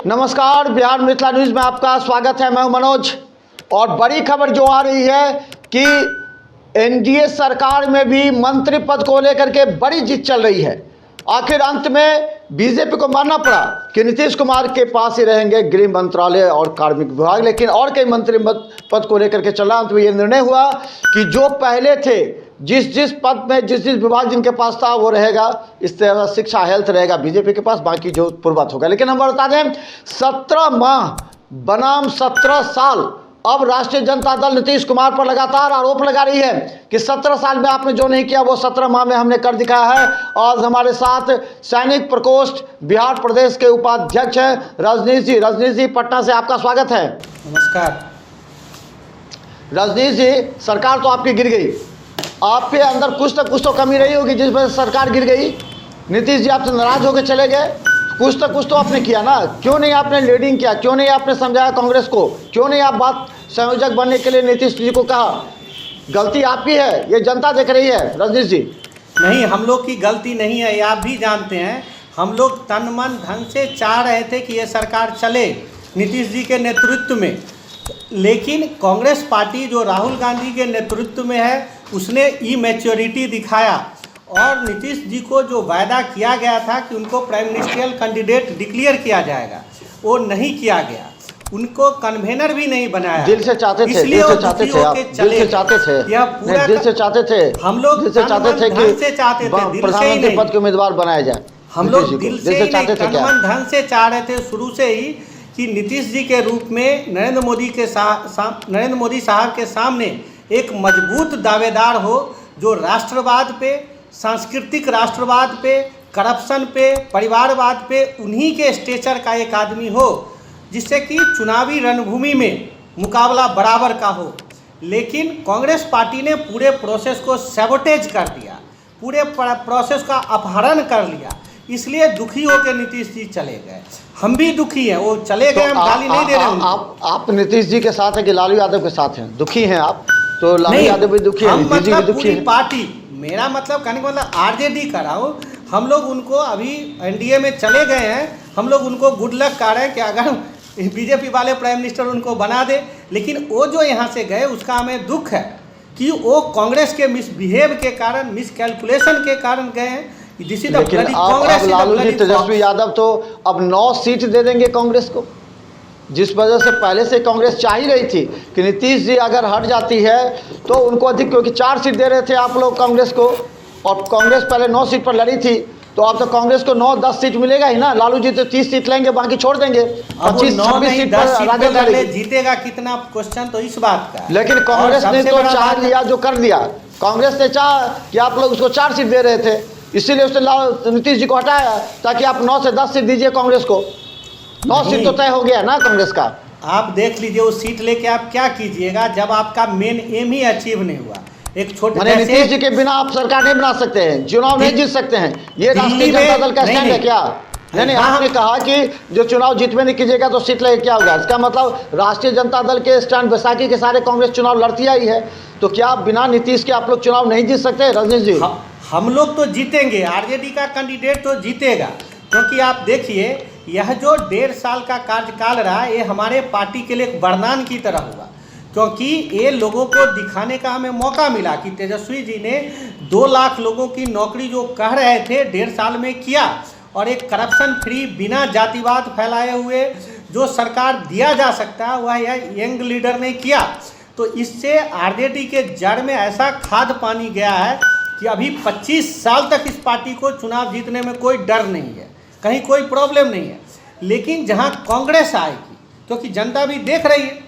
नमस्कार, बिहार मिथिला न्यूज़ में आपका स्वागत है। मैं हूं मनोज और बड़ी खबर जो आ रही है कि एनडीए सरकार में भी मंत्री पद को लेकर के बड़ी जीत चल रही है। आखिर अंत में बीजेपी को मानना पड़ा कि नीतीश कुमार के पास ही रहेंगे गृह मंत्रालय और कार्मिक विभाग, लेकिन और कई मंत्री पद को लेकर के चला। अंत में यह निर्णय हुआ कि जो पहले थे, जिस पद में जिस विभाग जिनके पास था वो रहेगा। इस तरह शिक्षा, हेल्थ रहेगा बीजेपी के पास, बाकी जो पूर्वत होगा। लेकिन हम बता दें, 17 माह बनाम 17 साल अब राष्ट्रीय जनता दल नीतीश कुमार पर लगातार आरोप लगा रही है कि 17 साल में आपने जो नहीं किया वो 17 माह में हमने कर दिखाया है। आज हमारे साथ सैनिक प्रकोष्ठ बिहार प्रदेश के उपाध्यक्ष हैं रजनीश जी। रजनीश जी, पटना से आपका स्वागत है। नमस्कार। रजनीश जी, सरकार तो आपकी गिर गई, आपके अंदर कुछ तो कमी रही होगी जिस वजह से सरकार गिर गई। नीतीश जी आपसे नाराज होकर चले गए, कुछ तो आपने किया ना। क्यों नहीं आपने लीडिंग किया, क्यों नहीं आपने समझाया कांग्रेस को, क्यों नहीं आप बात संयोजक बनने के लिए नीतीश जी को कहा? गलती आपकी है, ये जनता देख रही है। रजनीश जी, नहीं, हम लोग की गलती नहीं है, ये आप भी जानते हैं। हम लोग तन मन धन से चाह रहे थे कि ये सरकार चले नीतीश जी के नेतृत्व में, लेकिन कांग्रेस पार्टी जो राहुल गांधी के नेतृत्व में है उसने इमैच्योरिटी दिखाया और नीतीश जी को जो वायदा किया गया था कि उनको प्राइम मिनिस्ट्रियल कैंडिडेट डिक्लेयर किया जाएगा, वो नहीं किया गया। उनको कन्वेनर भी नहीं बनाया। दिल से चाहते थे, इसलिए दिल से चाहते थे आप, दिल से चाहते थे, यह पूरा दिल से चाहते थे, हम लोग दिल से चाहते थे कि प्रधानमंत्री पद के उम्मीदवार बनाया जाए। हम लोग दिल से चाहते थे, तन धन से चाह रहे थे शुरू से ही कि नीतीश जी के रूप में नरेंद्र मोदी साहब के सामने एक मजबूत दावेदार हो जो राष्ट्रवाद पे, सांस्कृतिक राष्ट्रवाद पे, करप्शन पे, परिवारवाद पे उन्हीं के स्टेचर का एक आदमी हो, जिससे कि चुनावी रणभूमि में मुकाबला बराबर का हो। लेकिन कांग्रेस पार्टी ने पूरे प्रोसेस को सैबोटेज कर दिया, पूरे प्रोसेस का अपहरण कर लिया। इसलिए दुखी होकर नीतीश जी चले गए। हम भी दुखी हैं, वो चले गए, हम गाली नहीं दे रहे हैं। आप नीतीश जी के साथ हैं कि लालू यादव के साथ हैं? दुखी हैं आप तो लालू यादव भी दुखी है, नीतीश जी भी दुखी है। पार्टी, मेरा मतलब कहने का मतलब आरजेडी कर रहा हूँ। हम लोग उनको अभी एनडीए में चले गए हैं, हम लोग उनको गुड लक कर रहे हैं कि अगर बीजेपी वाले प्राइम मिनिस्टर उनको बना दे। लेकिन वो जो यहाँ से गए उसका हमें दुख है कि वो कांग्रेस के मिसबिहेव के कारण, मिसकैलकुलेशन के कारण गए हैं। लेकिन अब लालू जी, तेजस्वी यादव तो अब 9 सीट दे देंगे कांग्रेस को, जिस वजह से पहले से कांग्रेस चाह ही रही थी कि नीतीश जी अगर हट जाती है तो उनको अधिक, क्योंकि 4 सीट दे रहे थे आप लोग कांग्रेस को और कांग्रेस पहले 9 सीट पर लड़ी थी। तो अब तो कांग्रेस को 9-10 सीट मिलेगा ही ना। लालू जी तो 30 सीट लेंगे, बाकी छोड़ देंगे। 25-26 सीट पर राजद जीतेगा कितना, क्वेश्चन तो इस बात का। लेकिन कांग्रेस ने तो चाह लिया, जो कर दिया। कांग्रेस ने चाहा कि आप लोग उसको 4 सीट दे रहे थे, इसीलिए उसने नीतीश जी को हटाया ताकि आप 9 से 10 सीट दीजिए कांग्रेस को। 9 सीट तो तय हो गया ना कांग्रेस का। आप देख लीजिए वो सीट लेके आप क्या कीजिएगा जब आपका मेन एम ही अचीव नहीं हुआ। एक छोटे नीतीश जी के बिना आप सरकार नहीं बना सकते हैं, चुनाव नहीं जीत सकते हैं। ये राष्ट्रीय जनता दल का स्टैंड है क्या? नहीं, आपने कहा कि जो चुनाव जीत में नहीं कीजिएगा तो सीट लेके क्या होगा। इसका मतलब राष्ट्रीय जनता दल के स्टैंड बैसाखी के सारे कांग्रेस चुनाव लड़ती आई है, तो क्या बिना नीतीश के आप लोग चुनाव नहीं जीत सकते? रजनीश जी, हम लोग तो जीतेंगे, आरजेडी का कैंडिडेट तो जीतेगा, क्योंकि आप देखिए यह जो 1.5 साल का कार्यकाल रहा, ये हमारे पार्टी के लिए एक वरदान की तरह हुआ, क्योंकि ये लोगों को दिखाने का हमें मौका मिला कि तेजस्वी जी ने 2 लाख लोगों की नौकरी जो कह रहे थे 1.5 साल में किया, और एक करप्शन फ्री, बिना जातिवाद फैलाए हुए जो सरकार दिया जा सकता है वह यंग लीडर ने किया। तो इससे आरजेडी के जड़ में ऐसा खाद पानी गया है कि अभी 25 साल तक इस पार्टी को चुनाव जीतने में कोई डर नहीं है, कहीं कोई प्रॉब्लम नहीं है। लेकिन जहां कांग्रेस आएगी, क्योंकि जनता भी देख रही है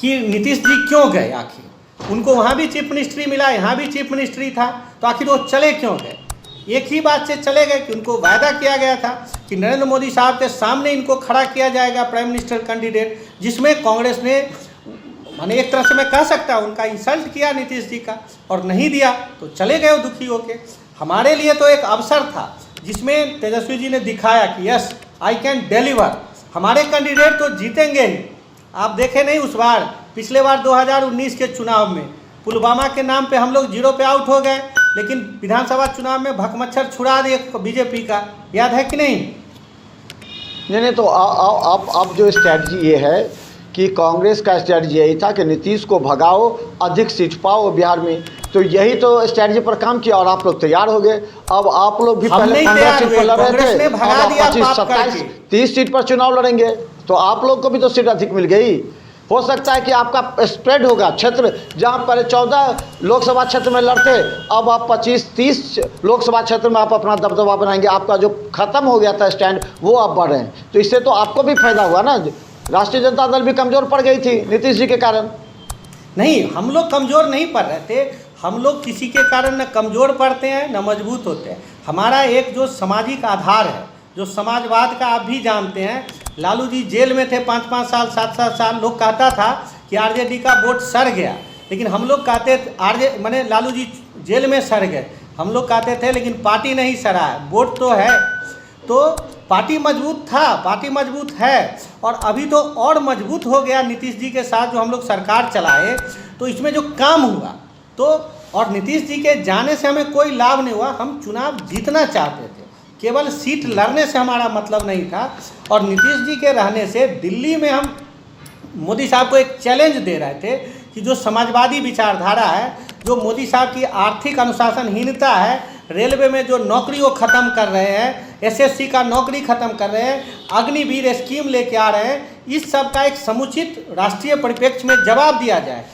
कि नीतीश जी क्यों गए, आखिर उनको वहां भी चीफ मिनिस्ट्री मिला, यहाँ भी चीफ मिनिस्ट्री था, तो आखिर वो चले क्यों गए? एक ही बात से चले गए कि उनको वायदा किया गया था कि नरेंद्र मोदी साहब के सामने इनको खड़ा किया जाएगा प्राइम मिनिस्टर कैंडिडेट, जिसमें कांग्रेस ने, माने एक तरह से मैं कह सकता हूँ, उनका इंसल्ट किया नीतीश जी का और नहीं दिया, तो चले गए दुखी होके। हमारे लिए तो एक अवसर था जिसमें तेजस्वी जी ने दिखाया कि यस आई कैन डिलीवर, हमारे कैंडिडेट तो जीतेंगे ही। आप देखे नहीं उस बार, पिछले बार 2019 के चुनाव में पुलवामा के नाम पे हम लोग 0 पे आउट हो गए, लेकिन विधानसभा चुनाव में भकमच्छर छुड़ा दिए बीजेपी का, याद है कि नहीं? नहीं तो अब जो स्ट्रैटेजी ये है कि कांग्रेस का स्ट्रैटेजी यही था कि नीतीश को भगाओ, अधिक सीट पाओ बिहार में, तो यही तो स्ट्रैटेजी पर काम किया और आप लोग तैयार हो गए। अब आप लोग भी पहले 15 सीट पर लड़ रहे थे, अब 25, 27, 30 सीट पर चुनाव लड़ेंगे, तो आप लोग को भी तो सीट अधिक मिल गई। हो सकता है कि आपका स्प्रेड होगा क्षेत्र, जहां पहले 14 लोकसभा क्षेत्र में लड़ते, अब आप 25-30 लोकसभा क्षेत्र में आप अपना दबदबा बनाएंगे। आपका जो खत्म हो गया था स्टैंड, वो आप बढ़ रहे हैं, तो इससे तो आपको भी फायदा हुआ ना। राष्ट्रीय जनता दल भी कमजोर पड़ गई थी नीतीश जी के कारण। नहीं, हम लोग कमज़ोर नहीं पड़ रहे थे, हम लोग किसी के कारण न कमज़ोर पड़ते हैं न मजबूत होते हैं। हमारा एक जो सामाजिक आधार है, जो समाजवाद का आप भी जानते हैं, लालू जी जेल में थे 5-5 साल, 7-7 साल, लोग कहता था कि आरजेडी का वोट सड़ गया, लेकिन हम लोग कहते माने लालू जी जेल में सड़ गए, हम लोग कहते थे लेकिन पार्टी नहीं सड़ा है, वोट तो है। तो पार्टी मजबूत था, पार्टी मजबूत है, और अभी तो और मजबूत हो गया नीतीश जी के साथ जो हम लोग सरकार चलाए, तो इसमें जो काम हुआ तो, और नीतीश जी के जाने से हमें कोई लाभ नहीं हुआ। हम चुनाव जीतना चाहते थे, केवल सीट लड़ने से हमारा मतलब नहीं था, और नीतीश जी के रहने से दिल्ली में हम मोदी साहब को एक चैलेंज दे रहे थे कि जो समाजवादी विचारधारा है, जो मोदी साहब की आर्थिक अनुशासनहीनता है, रेलवे में जो नौकरी को ख़त्म कर रहे हैं, एसएससी का नौकरी ख़त्म कर रहे हैं, अग्निवीर स्कीम लेके आ रहे हैं, इस सब का एक समुचित राष्ट्रीय परिप्रेक्ष्य में जवाब दिया जाए।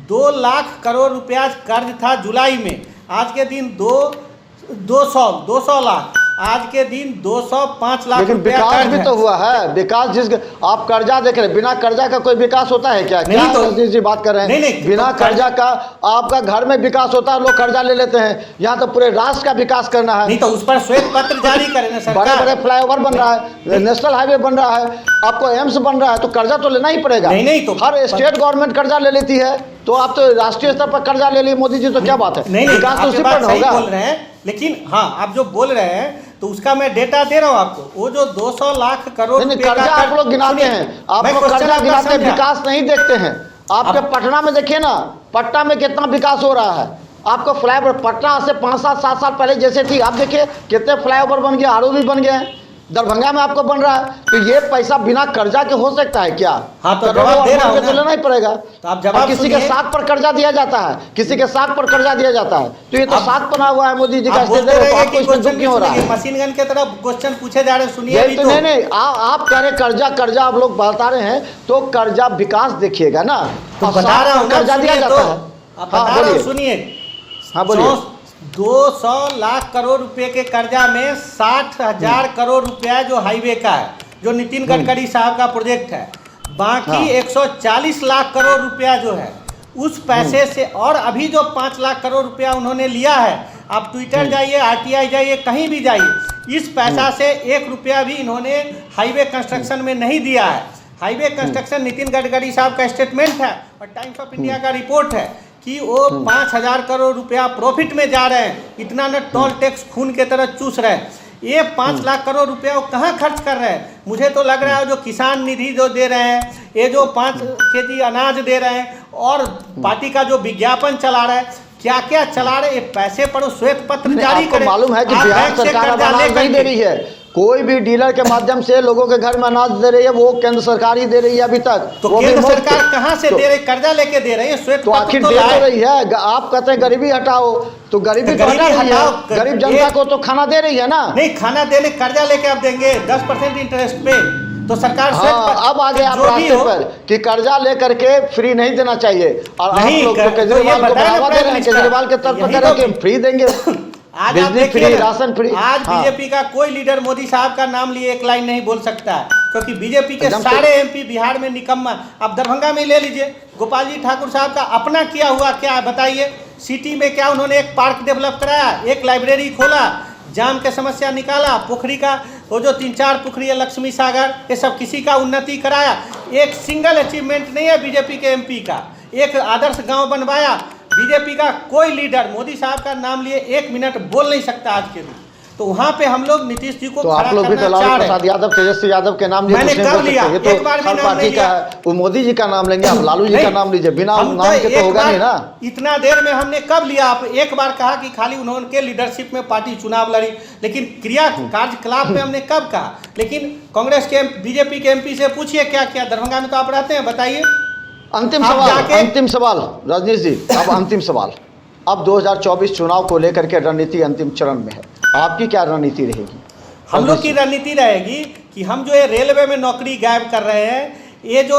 2 लाख करोड़ रुपया कर्ज था जुलाई में, आज के दिन 200 लाख, आज के दिन 205 लाख। लेकिन विकास भी तो हुआ है, विकास जिस आप कर्जा देख रहे हैं, बिना कर्जा का कोई विकास होता है क्या? क्या रजनीश जी बात कर रहे हैं? नहीं, बिना कर्जा का आपका घर में विकास होता है, लोग कर्जा ले लेते हैं, यहाँ तो पूरे राष्ट्र का विकास करना है। नहीं तो उस पर श्वेत पत्र जारी करें ना सरकार। बड़े बड़े फ्लाईओवर बन रहा है, नेशनल हाईवे बन रहा है, आपको एम्स बन रहा है, तो कर्जा तो लेना ही पड़ेगा। नहीं तो हर स्टेट गवर्नमेंट कर्जा ले लेती है, तो आप तो राष्ट्रीय स्तर पर कर्जा ले लिए मोदी जी, तो क्या बात है? नहीं, विकास तो उसी पर होगा। बोल रहे हैं, लेकिन हाँ आप जो बोल रहे हैं तो उसका मैं डेटा दे रहा हूँ आपको। वो जो 200 लाख करोड़ कर्जा आप लोग गिनाते हैं, आप लोग कर्जा गिनाते हैं, विकास नहीं देखते हैं। आपके पटना में देखिए ना, पटना में कितना विकास हो रहा है। आपको फ्लाईओवर पटना से 5-7 साल पहले जैसे थी, आप देखिए कितने फ्लाईओवर बन गए, आरओ भी बन गए हैं, दरभंगा में आपको बन रहा है। तो ये पैसा बिना कर्जा के हो सकता है क्या? हाँ तो जवाब दे रहा हूं, तो लेना ही पड़ेगा। तो आप जवाब किसी के साख पर कर्जा दिया जाता है, किसी के साख पर कर्जा दिया जाता है, तो ये तो साख बना हुआ है मोदी जी का। क्यों हो रहा है? मशीन गन के तरफ क्वेश्चन पूछे जा रहे हैं, सुनिए भी तो। नहीं, आप कह रहे कर्जा आप लोग बता रहे हैं, तो कर्जा विकास देखिएगा ना, तो बता रहा हूँ, कर्जा दिया जाता है। हाँ बोलिए, सुनिए। हाँ बोलिए। 200 लाख करोड़ रुपए के कर्जा में 60,000 करोड़ रुपया जो हाईवे का है, जो नितिन गडकरी साहब का प्रोजेक्ट है, बाकी 140 लाख करोड़ रुपया जो है उस पैसे से, और अभी जो 5 लाख करोड़ रुपया उन्होंने लिया है, आप ट्विटर जाइए, आरटीआई जाइए, कहीं भी जाइए, इस पैसा से 1 रुपया भी इन्होंने हाईवे कंस्ट्रक्शन में नहीं दिया है। हाईवे कंस्ट्रक्शन नितिन गडकरी साहब का स्टेटमेंट है और टाइम्स ऑफ इंडिया का रिपोर्ट है कि वो 5,000 करोड़ रुपया प्रॉफिट में जा रहे हैं। इतना न टोल टैक्स खून के तरह चूस रहे हैं। ये 5 लाख करोड़ रुपया वो कहाँ खर्च कर रहे हैं? मुझे तो लग रहा है जो किसान निधि जो दे रहे हैं, ये जो 5 केजी अनाज दे रहे हैं, और पार्टी का जो विज्ञापन चला रहा है, क्या क्या चला रहे, ये पैसे पर श्वेत पत्र जारी करें। मालूम है कि बिहार सरकार अनाज नहीं दे रही है, कोई भी डीलर के माध्यम से लोगों के घर में अनाज दे रही है, वो केंद्र सरकार ही दे रही है अभी तक। तो केंद्र सरकार कहाँ से दे रही? कर्जा लेके दे रही है, श्वेत तो आखिर दे तो रही है। आप कहते हैं गरीबी हटाओ, तो गरीबी तो हटा रही है, गरीब जनता को तो खाना दे रही है ना। नहीं, खाना देने कर्जा लेके आप देंगे 10% इंटरेस्ट पे, तो सरकार अब आ गए आप रास्ते पर कि कर्जा लेकर के फ्री नहीं देना चाहिए, और आप लोग तो केजरीवाल को बढ़ावा दे रहे हैं, केजरीवाल के तर्क पर करें कि फ्री देंगे, बिजली फ्री, राशन फ्री। आज बीजेपी का कोई लीडर मोदी साहब का नाम लिए एक लाइन नहीं बोल सकता है, क्योंकि बीजेपी के सारे एमपी बिहार में निकम्मा। आप दरभंगा में ले लीजिए, गोपाल जी ठाकुर साहब का अपना किया हुआ क्या है बताइए? सिटी में क्या उन्होंने एक पार्क डेवलप कराया, एक लाइब्रेरी खोला, जाम के समस्या निकाला, पोखरी का वो जो 3-4 पोखरी है, लक्ष्मी सागर, ये सब किसी का उन्नति कराया? एक सिंगल अचीवमेंट नहीं है बीजेपी के एमपी का। एक आदर्श गांव बनवाया। बीजेपी का कोई लीडर मोदी साहब का नाम लिए 1 मिनट बोल नहीं सकता आज के दिन। तो वहाँ पे हम लोग नीतीश जी को तो खड़ा आप लोग भी तो करना लालू चाह रहे प्रसाद हैं। यादव, तेजस्वी यादव के नाम लिए मैंने कुछ नहीं कब बोल लिया? सकते। ये तो एक बार भी हर नाम पार्टी नहीं का लिया। है। वो मोदी जी का नाम लेंगे, आप लालू जी का नहीं, नाम लीजिए, बिना हम नाम के तो एक होगा बार- नहीं ना। इतना देर में हमने कब लिया? आप एक बार कहा कि खाली उन्होंने लीडरशिप में पार्टी चुनाव लड़ी, लेकिन क्रिया कार्यकलाप में हमने कब कहा? लेकिन कांग्रेस के बीजेपी के एमपी से पूछिए क्या किया। दरभंगा में तो आप रहते हैं, बताइए। अंतिम आप सवाल, जाके- अंतिम सवाल रजनीश जी, अब अंतिम सवाल। अब 2024 चुनाव को लेकर के रणनीति अंतिम चरण में है, आपकी क्या रणनीति रहेगी? हम लोग की रणनीति रहेगी कि हम जो ये रेलवे में नौकरी गायब कर रहे हैं, ये जो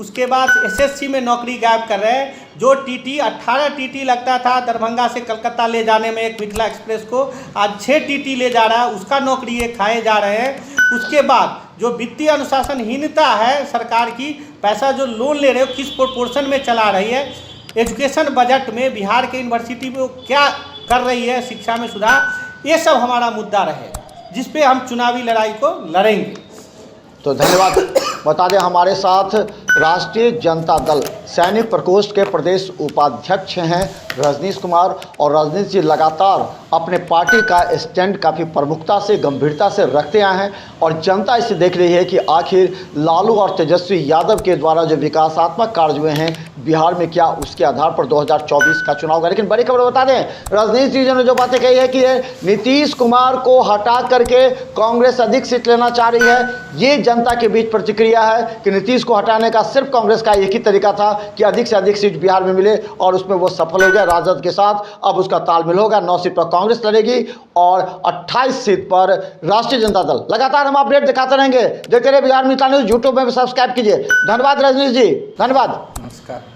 उसके बाद एसएससी में नौकरी गायब कर रहे हैं, जो टीटी 18 टीटी लगता था दरभंगा से कलकत्ता ले जाने में एक मिथिला एक्सप्रेस को, आज 6 टीटी ले जा रहा है, उसका नौकरी ये खाए जा रहे हैं। उसके बाद जो वित्तीय अनुशासनहीनता है सरकार की, पैसा जो लोन ले रहे हो किस प्रोपोर्शन में चला रही है, एजुकेशन बजट में बिहार के यूनिवर्सिटी में वो क्या कर रही है शिक्षा में सुधार, ये सब हमारा मुद्दा रहेगा जिस पे हम चुनावी लड़ाई को लड़ेंगे। तो धन्यवाद। बता दें हमारे साथ राष्ट्रीय जनता दल सैनिक प्रकोष्ठ के प्रदेश उपाध्यक्ष हैं रजनीश कुमार, और रजनीश जी लगातार अपने पार्टी का स्टैंड काफ़ी प्रमुखता से, गंभीरता से रखते आए हैं, और जनता इसे देख रही है कि आखिर लालू और तेजस्वी यादव के द्वारा जो विकासात्मक कार्य हुए हैं बिहार में, क्या उसके आधार पर 2024 का चुनाव होगा। लेकिन बड़ी खबर बता दें, रजनीश जी ने जो बातें कही है कि नीतीश कुमार को हटा करके कांग्रेस अधिक सीट लेना चाह रही है, ये जनता के बीच प्रतिक्रिया है कि नीतीश को हटाने का सिर्फ कांग्रेस का एक ही तरीका था कि अधिक से अधिक सीट बिहार में मिले, और उसमें वो सफल हो गया राजद के साथ। अब उसका तालमेल होगा, 9 सीट पर कांग्रेस लड़ेगी और 28 सीट पर राष्ट्रीय जनता दल। लगातार हम अपडेट दिखाते रहेंगे। देखते रहिए बिहार मिथिला न्यूज़, यूट्यूब में भी सब्सक्राइब कीजिए। धन्यवाद रजनीश जी, धन्यवाद। नमस्कार।